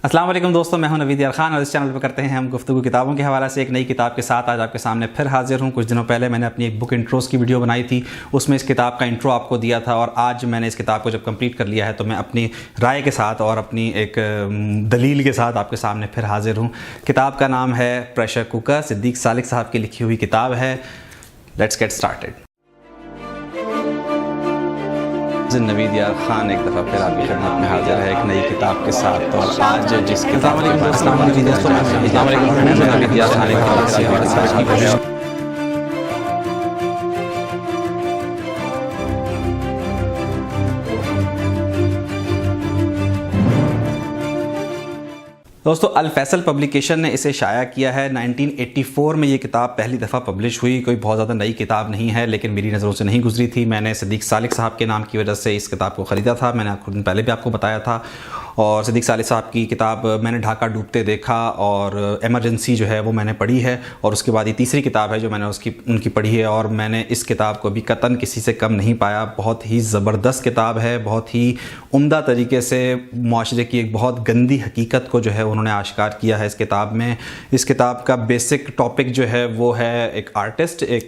अस्सलाम वालेकुम दोस्तों, मैं हूं नवीद यार खान और इस चैनल पर करते हैं हम गुफ्तगू किताबों के हवाले से एक नई किताब के साथ आज आपके सामने फिर हाजिर हूं। कुछ दिनों पहले मैंने अपनी एक बुक इंट्रोस की वीडियो बनाई थी, उसमें इस किताब का इंट्रो आपको दिया था और आज मैंने इस किताब को जब कंप्लीट कर लिया है तो मैं अपनी राय के साथ और अपनी एक दलील के साथ आपके सामने फिर हाजिर हूँ। किताब का नाम है प्रेशर कुकर, सिद्दीक सालिक साहब की लिखी हुई किताब है। Let's get started. नवीद यार खान एक दफ़ा फिर आपकी खिदमत में हाजिर है एक नई किताब के साथ। और आज जिस किताब दोस्तों अल फैसल पब्लिकेशन ने इसे शाया किया है। 1984 में ये किताब पहली दफ़ा पब्लिश हुई। कोई बहुत ज़्यादा नई किताब नहीं है, लेकिन मेरी नज़रों से नहीं गुजरी थी। मैंने सिद्दीक सालिक साहब के नाम की वजह से इस किताब को ख़रीदा था। मैंने कुछ दिन पहले भी आपको बताया था। और सिद्दीक सालिक साहब की किताब मैंने ढाका डूबते देखा और एमरजेंसी जो है वो मैंने पढ़ी है। और उसके बाद ये तीसरी किताब है जो मैंने उनकी पढ़ी है और मैंने इस किताब को भी कतन किसी से कम नहीं पाया। बहुत ही ज़बरदस्त किताब है, बहुत ही उम्दा तरीके से मुआशरे की एक बहुत गंदी हकीकत को जो है उन्होंने आश्कार किया है इस किताब में। इस किताब का बेसिक टॉपिक जो है वो है एक आर्टिस्ट, एक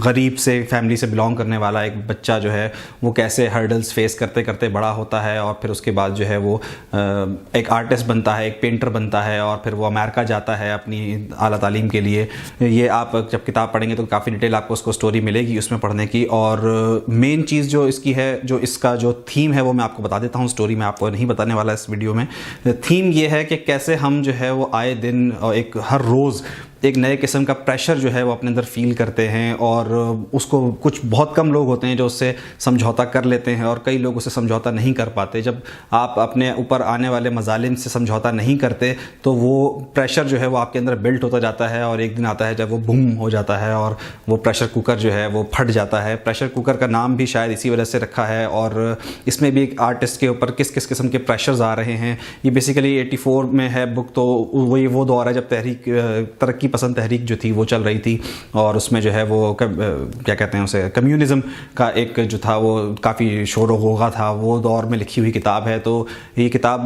गरीब से फैमिली से बिलोंग करने वाला एक बच्चा जो है वो कैसे हर्डल्स फेस करते करते बड़ा होता है और फिर उसके बाद जो है वो एक आर्टिस्ट बनता है, एक पेंटर बनता है और फिर वो अमेरिका जाता है अपनी आला तालीम के लिए। ये आप जब किताब पढ़ेंगे तो काफ़ी डिटेल आपको उसको स्टोरी मिलेगी उसमें पढ़ने की। और मेन चीज़ जो इसकी है, जो इसका जो थीम है वो मैं आपको बता देता हूँ। स्टोरी मैं आपको नहीं बताने वाला इस वीडियो में। थीम ये है कि कैसे हम जो है वो आए दिन एक हर रोज़ एक नए किस्म का प्रेशर जो है वो अपने अंदर फील करते हैं और उसको कुछ बहुत कम लोग होते हैं जो उससे समझौता कर लेते हैं और कई लोग उससे समझौता नहीं कर पाते। जब आप अपने ऊपर आने वाले मजालिम से समझौता नहीं करते तो वो प्रेशर जो है वो आपके अंदर बिल्ट होता जाता है और एक दिन आता है जब वो बूम हो जाता है और वो प्रेशर कुकर जो है वो फट जाता है। प्रेशर कुकर का नाम भी शायद इसी वजह से रखा है। और इसमें भी एक आर्टिस्ट के ऊपर किस किस किस्म के प्रेशर्स आ रहे हैं। ये बेसिकली 84 में है बुक, तो वही वो दौर है जब तरक्की पसंद तहरीक जो थी वो चल रही थी और उसमें जो है वो क्या कहते हैं उसे, कम्युनिज़म का एक जो था वो काफ़ी शोर व गौगा था, वो दौर में लिखी हुई किताब है। तो ये किताब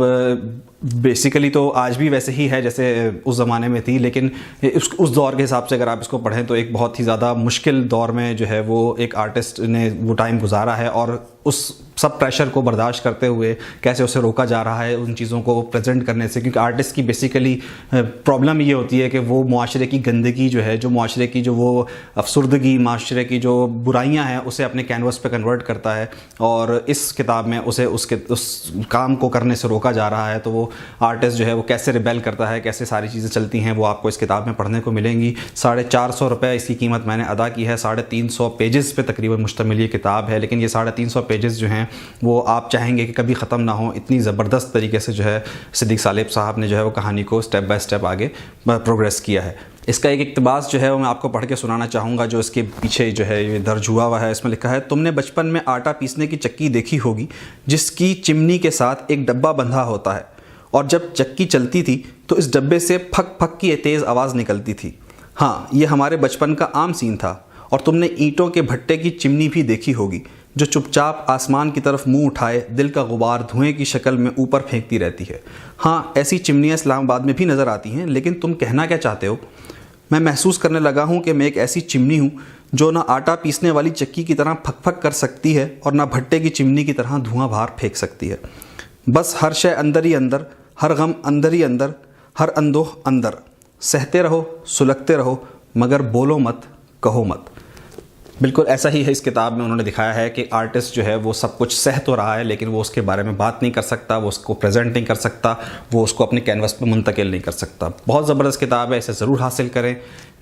बेसिकली तो आज भी वैसे ही है जैसे उस ज़माने में थी, लेकिन उस दौर के हिसाब से अगर आप इसको पढ़ें तो एक बहुत ही ज़्यादा मुश्किल दौर में जो है वो एक आर्टिस्ट ने वो टाइम गुजारा है और उस सब प्रेशर को बर्दाश्त करते हुए कैसे उसे रोका जा रहा है उन चीज़ों को प्रेजेंट करने से। क्योंकि आर्टिस्ट की बेसिकली प्रॉब्लम ये होती है कि वो मुआशरे की गंदगी जो है, जो मुआशरे की जो वो अफसुर्दगी, माशरे की जो बुराइयां हैं उसे अपने कैनवस पे कन्वर्ट करता है और इस किताब में उसे उस काम को करने से रोका जा रहा है। तो वो आर्टिस्ट जो है वो कैसे रिबेल करता है, कैसे सारी चीज़ें चलती हैं, वो आपको इस किताब में पढ़ने को मिलेंगी। 450 रुपये इसकी कीमत मैंने अदा की है। 350 पेजेस पे तकरीबन मुश्तमिल ये किताब है, लेकिन ये 350 पेजेस जो हैं वो आप चाहेंगे कि कभी ख़त्म ना हो। इतनी ज़बरदस्त तरीके से जो है सिद्दीक सालिक साहब ने जो है वो कहानी को स्टेप बाय स्टेप आगे प्रोग्रेस किया है। इसका एक इक़्तिबास जो है वो मैं आपको पढ़ के सुनाना चाहूँगा जो इसके पीछे जो है ये दर्ज हुआ हुआ है। इसमें लिखा है, तुमने बचपन में आटा पीसने की चक्की देखी होगी जिसकी चिमनी के साथ एक डब्बा बंधा होता है और जब चक्की चलती थी तो इस डब्बे से फक फक की तेज़ आवाज़ निकलती थी। हाँ, ये हमारे बचपन का आम सीन था। और तुमने ईंटों के भट्टे की चिमनी भी देखी होगी जो चुपचाप आसमान की तरफ मुंह उठाए दिल का गुबार धुएं की शक्ल में ऊपर फेंकती रहती है। हाँ, ऐसी चिमनियाँ इस्लामाबाद में भी नज़र आती हैं, लेकिन तुम कहना क्या चाहते हो? मैं महसूस करने लगा हूँ कि मैं एक ऐसी चिमनी हूँ जो ना आटा पीसने वाली चक्की की तरह फक फक कर सकती है और ना भट्टे की चिमनी की तरह धुआं बाहर फेंक सकती है। बस हर शय अंदर ही अंदर, हर गम अंदर ही अंदर, हर अंदोह अंदर। सहते रहो, सुलगते रहो, मगर बोलो मत, कहो मत। बिल्कुल ऐसा ही है इस किताब में उन्होंने दिखाया है कि आर्टिस्ट जो है वो सब कुछ सह तो रहा है लेकिन वो उसके बारे में बात नहीं कर सकता, वो उसको प्रेजेंट नहीं कर सकता, वो उसको अपने कैनवस पर मुंतकिल नहीं कर सकता। बहुत ज़बरदस्त किताब है, इसे ज़रूर हासिल करें।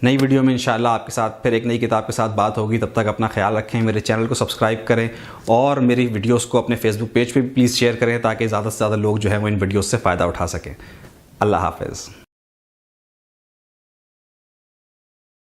नई वीडियो में इंशाल्लाह आपके साथ फिर एक नई किताब के साथ बात होगी। तब तक अपना ख्याल रखें, मेरे चैनल को सब्सक्राइब करें और मेरी वीडियोस को अपने फेसबुक पेज पे भी प्लीज़ शेयर करें ताकि ज़्यादा से ज़्यादा लोग जो है वो इन वीडियोस से फ़ायदा उठा सकें। अल्लाह हाफ़िज़।